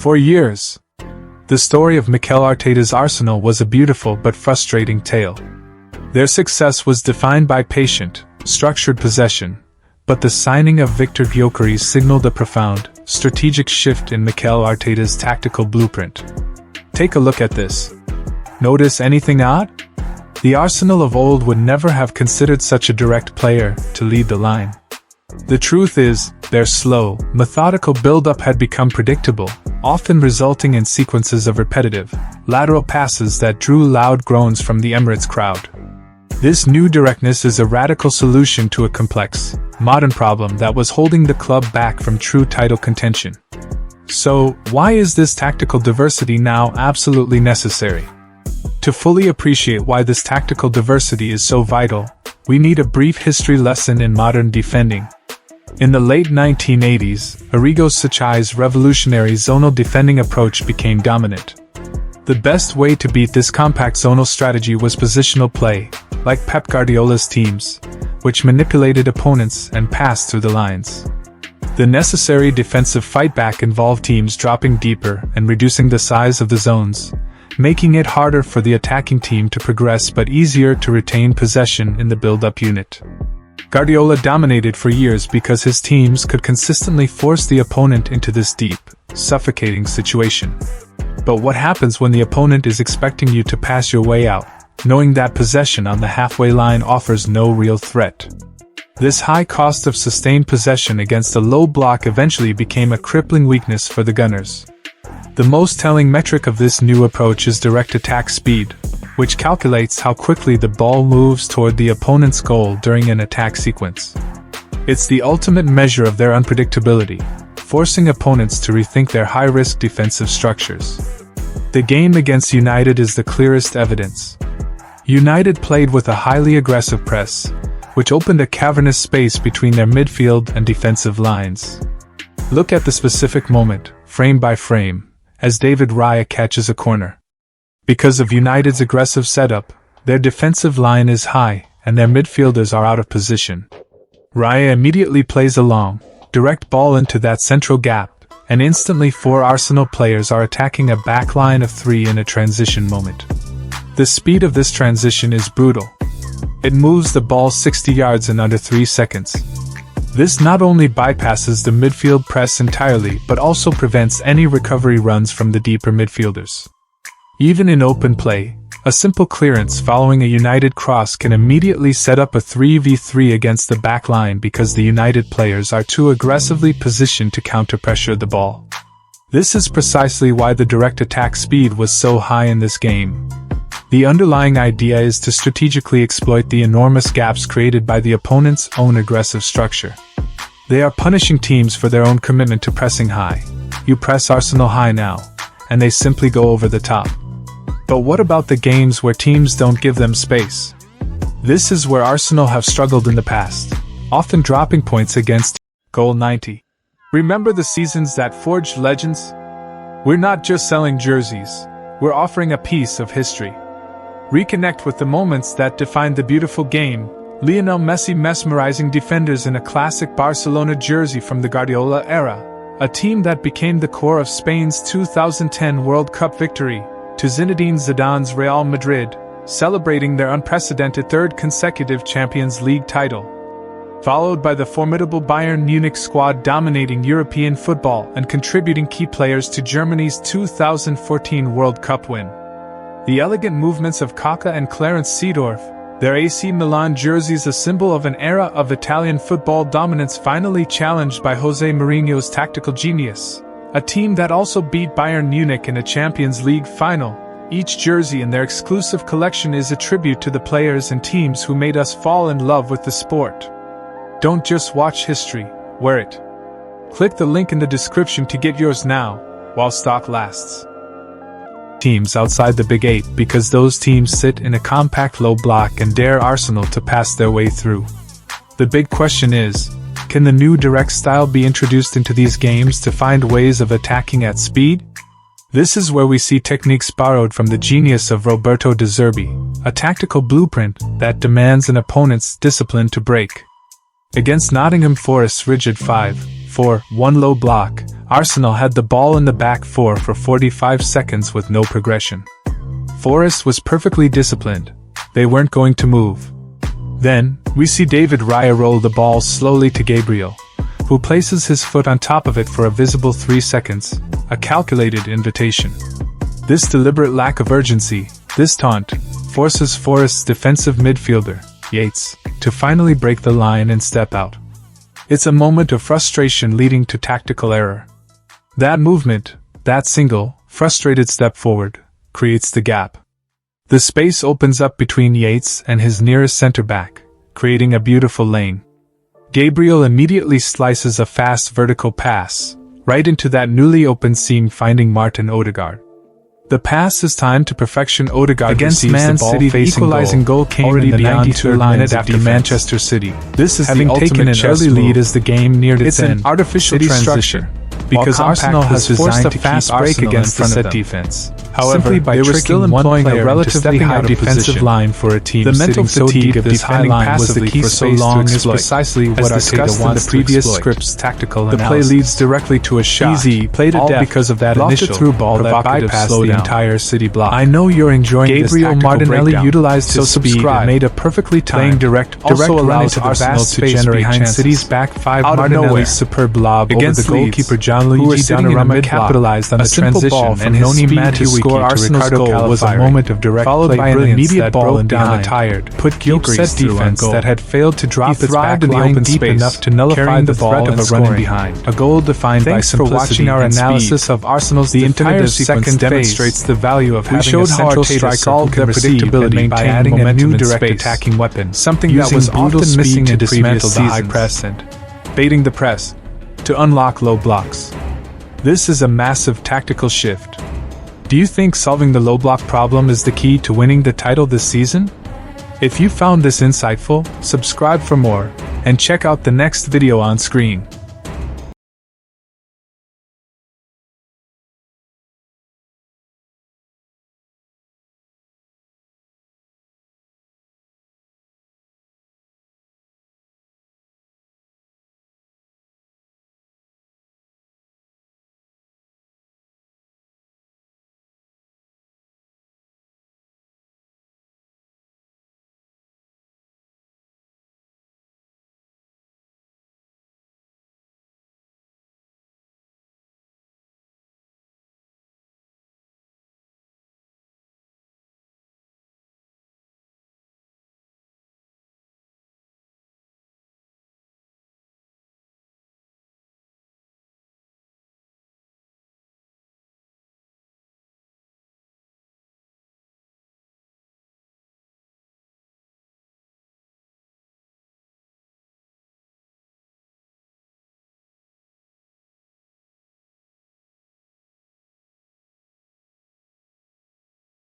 For years, the story of Mikel Arteta's Arsenal was a beautiful but frustrating tale. Their success was defined by patient, structured possession, but the signing of Victor Gyökeres signaled a profound, strategic shift in Mikel Arteta's tactical blueprint. Take a look at this. Notice anything odd? The Arsenal of old would never have considered such a direct player to lead the line. The truth is, their slow, methodical build-up had become predictable, often resulting in sequences of repetitive, lateral passes that drew loud groans from the Emirates crowd. This new directness is a radical solution to a complex, modern problem that was holding the club back from true title contention. So, why is this tactical diversity now absolutely necessary? To fully appreciate why this tactical diversity is so vital, we need a brief history lesson in modern defending. In the late 1980s, Arrigo Sacchi's revolutionary zonal defending approach became dominant. The best way to beat this compact zonal strategy was positional play, like Pep Guardiola's teams, which manipulated opponents and passed through the lines. The necessary defensive fightback involved teams dropping deeper and reducing the size of the zones, making it harder for the attacking team to progress but easier to retain possession in the build-up unit. Guardiola dominated for years because his teams could consistently force the opponent into this deep, suffocating situation. But what happens when the opponent is expecting you to pass your way out, knowing that possession on the halfway line offers no real threat? This high cost of sustained possession against a low block eventually became a crippling weakness for the Gunners. The most telling metric of this new approach is direct attack speed, which calculates how quickly the ball moves toward the opponent's goal during an attack sequence. It's the ultimate measure of their unpredictability, forcing opponents to rethink their high-risk defensive structures. The game against United is the clearest evidence. United played with a highly aggressive press, which opened a cavernous space between their midfield and defensive lines. Look at the specific moment, frame by frame, as David Raya catches a corner. Because of United's aggressive setup, their defensive line is high, and their midfielders are out of position. Raya immediately plays a long, direct ball into that central gap, and instantly 4 Arsenal players are attacking a backline of 3 in a transition moment. The speed of this transition is brutal. It moves the ball 60 yards in under 3 seconds. This not only bypasses the midfield press entirely but also prevents any recovery runs from the deeper midfielders. Even in open play, a simple clearance following a United cross can immediately set up a 3v3 against the back line because the United players are too aggressively positioned to counter-pressure the ball. This is precisely why the direct attack speed was so high in this game. The underlying idea is to strategically exploit the enormous gaps created by the opponent's own aggressive structure. They are punishing teams for their own commitment to pressing high. You press Arsenal high now, and they simply go over the top. But what about the games where teams don't give them space? This is where Arsenal have struggled in the past, often dropping points against Goal 90. Remember the seasons that forged legends? We're not just selling jerseys, we're offering a piece of history. Reconnect with the moments that defined the beautiful game. Lionel Messi mesmerizing defenders in a classic Barcelona jersey from the Guardiola era, a team that became the core of Spain's 2010 World Cup victory, to Zinedine Zidane's Real Madrid, celebrating their unprecedented 3rd consecutive Champions League title, followed by the formidable Bayern Munich squad dominating European football and contributing key players to Germany's 2014 World Cup win. The elegant movements of Kaká and Clarence Seedorf, their AC Milan jerseys a symbol of an era of Italian football dominance finally challenged by Jose Mourinho's tactical genius. A team that also beat Bayern Munich in a Champions League final. Each jersey in their exclusive collection is a tribute to the players and teams who made us fall in love with the sport. Don't just watch history, wear it. Click the link in the description to get yours now, while stock lasts. Teams outside the Big 8 because those teams sit in a compact low block and dare Arsenal to pass their way through. The big question is, can the new direct style be introduced into these games to find ways of attacking at speed? This is where we see techniques borrowed from the genius of Roberto De Zerbi, a tactical blueprint that demands an opponent's discipline to break. Against Nottingham Forest's rigid 5 4-1 low block, Arsenal had the ball in the back four for 45 seconds with no progression. Forest was perfectly disciplined. They weren't going to move. Then, we see David Raya roll the ball slowly to Gabriel, who places his foot on top of it for a visible 3 seconds, a calculated invitation. This deliberate lack of urgency, this taunt, forces Forest's defensive midfielder, Yates, to finally break the line and step out. It's a moment of frustration leading to tactical error. That movement, that single, frustrated step forward, creates the gap. The space opens up between Yates and his nearest centre-back, creating a beautiful lane. Gabriel immediately slices a fast vertical pass, right into that newly opened seam, finding Martin Ødegaard. The pass is timed to perfection. Ødegaard against Man City. The equalizing goal came already in the 93rd minute after Manchester City. This is having taken an early lead as the game neared its end. It's an artificial transition, because Arsenal has forced a fast break against the set defense. However, they were still employing a relatively high defensive line for a team. The mental fatigue of this high line was the key for so long is precisely what Arteta wants to exploit. The previous script's tactical analysis. The play leads directly to a shot. Easy, played all because of that initial through ball that bypassed the entire City block. I know you're enjoying Gabriel Martinelli utilized his speed and made a perfectly timed direct also allows Arsenal to generate behind City's back five. Martinelli's superb lob against the goalkeeper Gianluigi Donnarumma capitalized on the transition and his speed to score Arsenal's goal was a moment of direct followed by an immediate ball down a tired, put Gyökeres defense that had failed to drop its back in the open space enough to nullify the threat of a running behind. A goal defined by simplicity. Thanks for watching our analysis of Arsenal's definitive second demonstrates the value of having a central striker who can predictability by adding a new direct attacking weapon, something that was often missing to dismantle the high press and baiting the press to unlock low blocks. This is a massive tactical shift. Do you think solving the low block problem is the key to winning the title this season? If you found this insightful, subscribe for more, and check out the next video on screen.